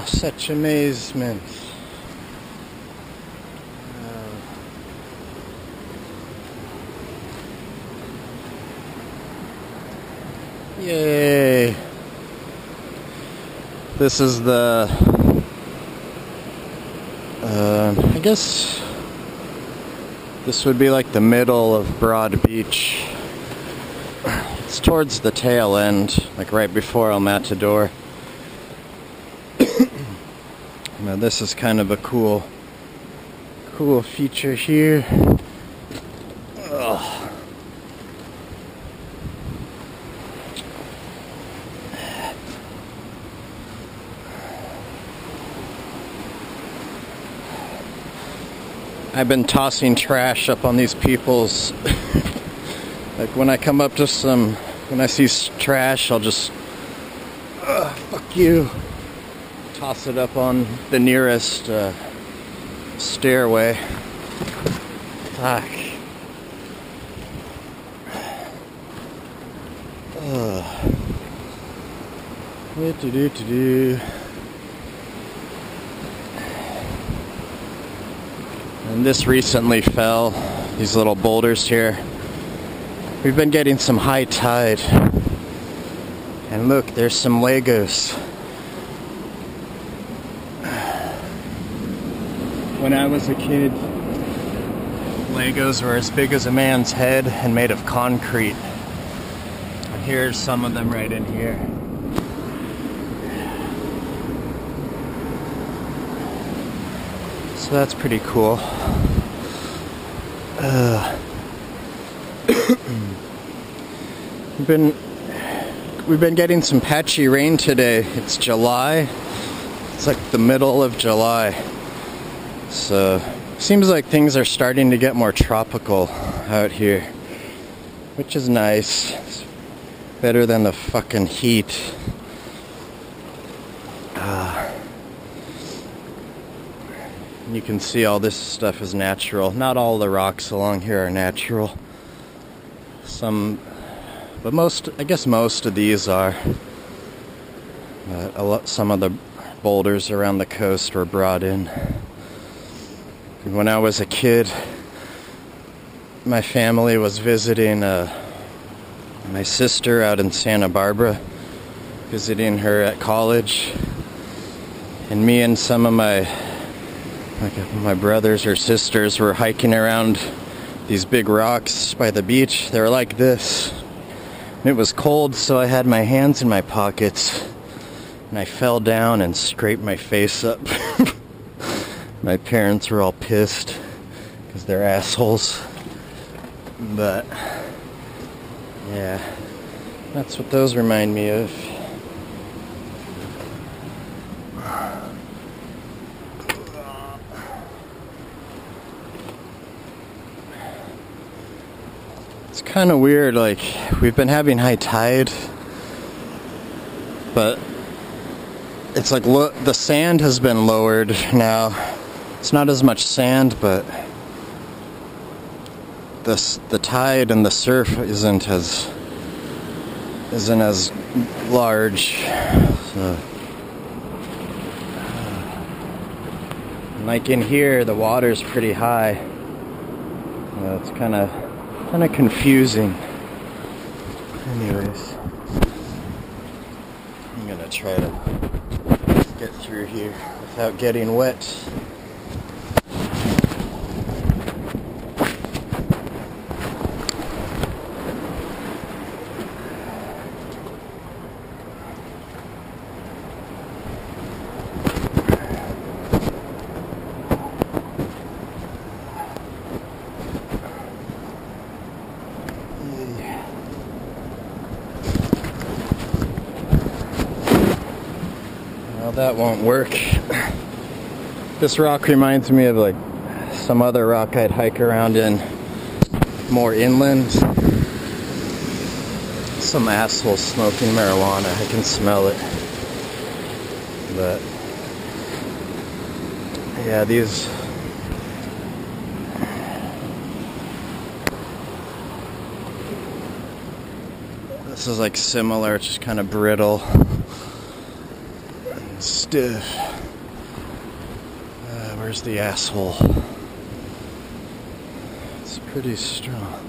Such amazement. Yay. This is the, I guess this would be like the middle of Broad Beach. It's towards the tail end, like right before El Matador. Now this is kind of a cool feature here. Ugh. I've been tossing trash up on these people's like when I come up to when I see trash, I'll just fuck you, toss it up on the nearest stairway. Fuck. And this recently fell, these little boulders here. We've been getting some high tide. And look, there's some Legos. When I was a kid, Legos were as big as a man's head and made of concrete. And here's some of them right in here. So that's pretty cool. We've been getting some patchy rain today. It's July. It's like the middle of July. So seems like things are starting to get more tropical out here, which is nice. It's better than the fucking heat. You can see all this stuff is natural. Not all the rocks along here are natural. Some, but most, I guess most of these are. Some of the boulders around the coast were brought in. When I was a kid, my family was visiting my sister out in Santa Barbara, visiting her at college, and me and some of my brothers or sisters were hiking around these big rocks by the beach. They were like this. And it was cold, so I had my hands in my pockets, and I fell down and scraped my face up. My parents were all pissed because they're assholes. But yeah, that's what those remind me of. It's kind of weird, like, we've been having high tide, but it's like, look, the sand has been lowered now. It's not as much sand, but the tide and the surf isn't as large. So, like in here, the water's pretty high. It's kind of confusing. Anyways, I'm gonna try to get through here without getting wet. That won't work. This rock reminds me of like some other rock I'd hike around in more inland. Some asshole smoking marijuana. I can smell it. But yeah, these this is like similar, it's just kind of brittle. Stiff. There's the asshole. It's pretty strong.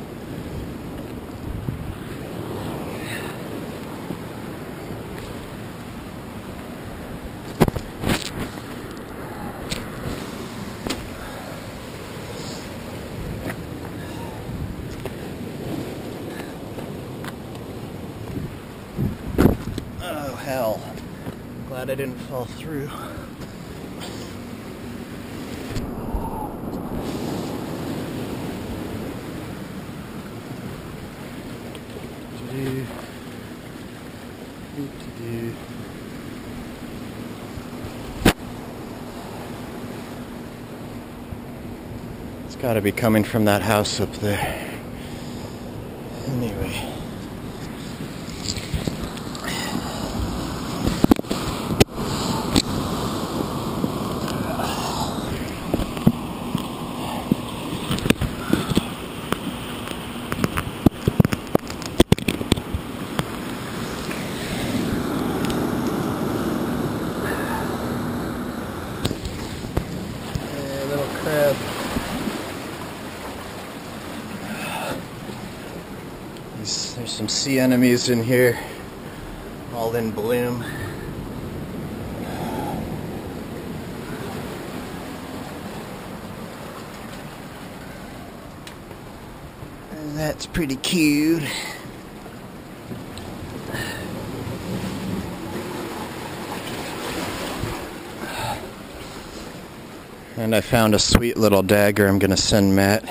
Oh hell. Glad I didn't fall through. It's gotta be coming from that house up there. Anyway. Little crab. There's some sea anemones in here, all in bloom. And that's pretty cute. And I found a sweet little dagger I'm gonna send Matt.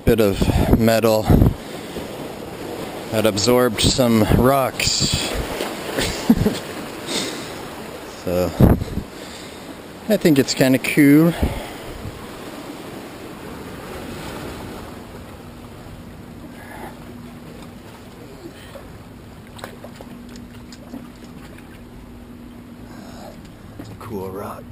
Bit of metal that absorbed some rocks. So I think it's kind of cool. It's a cool rock.